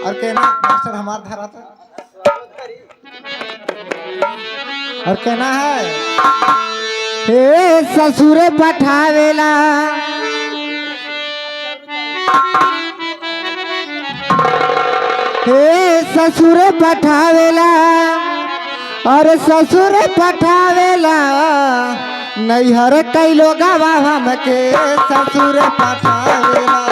और कहना मास्टर हमार धारा था और कहना है हे ससुर पठावेला हे ससुर पठावेला और ससुर पठावेला नैहर कैलो गवा हमके ससुर पठावेला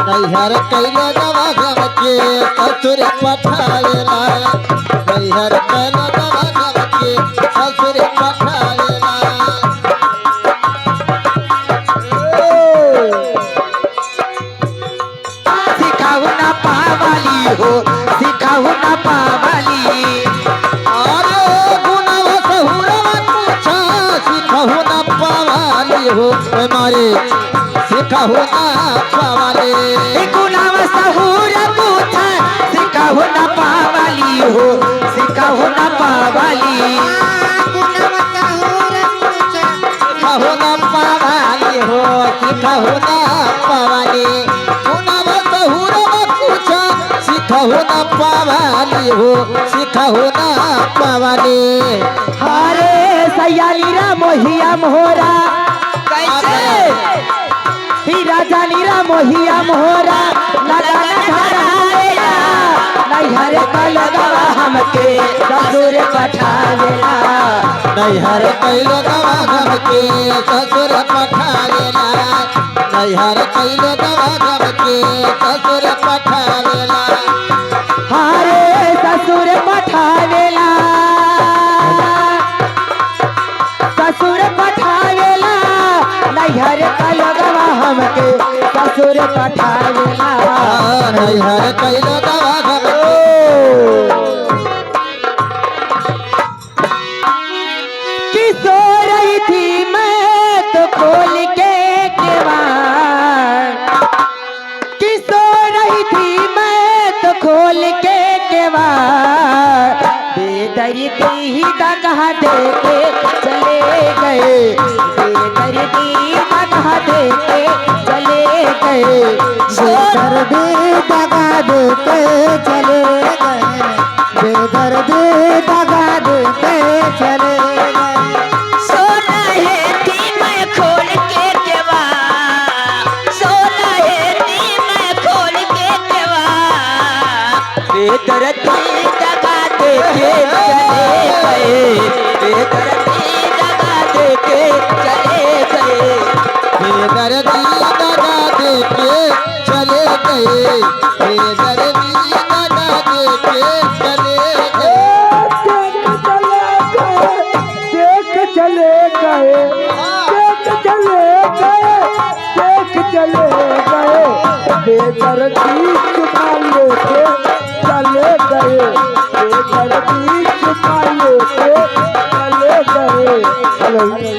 नैहर कैलो गवा हमके ससुर पठावेला नैहर कैलो गवा हमके ससुर पठावेला सिखाऊ ना पावाली हो सिखाऊ ना पावाली अरे गुनाह सहुरवा पूछा सिखाऊ ना पावाली हो मारे सिखाऊ ना पावाली गुनाह सहूर पूछा सिखाऊ ना पावाली हो सिखाऊ ना पावाली सिखाऊ ना पावाली हो सिखाऊ ना पावाली गुनाह सहुरवा पूछा सिखाऊ ना पावाली हो सिखाऊ ना पावाली अरे सयाली रा मोहिया मोहरा कैसे हीरा जानी रा मोहिया मोहरा लगाना धरावेला नैहर कैलो गवा हमके ससुर पठावेला नैहर कैलो गवा हमके ससुर पठावेला नैहर कैलो गवा हमके ससुर पठावेला हारे ससुर पठावेला ससुर पठावेला नैहर कैलो गवा हमके ससुर पठावेला नैहर कैलो गवा हमके किसो रही थी मैं तो खोल के केवाड़ किसो रही थी मैं तो खोल के केवाड़ बेदर्दी ही दगा दे के चले गए बेदर्दी दगा दे के चले गए बेदर्दी दगा दे के चले गए बेदर्दी दगा दे के चले गए सोना है थी मैं खोल के केवाड़ सोना है थी मैं खोल के केवाड़ बेदर्दी दगा दे के चले गए बेदर्दी दगा दे के चले गए बेदर्दी दगा दे के चले गए बेदर्दी दगा दे के चले गए देख चले गए देख चले गए देख चले गए बेदर्दी छुपा लेके चले गए बेदर्दी छुपा लेके चले गए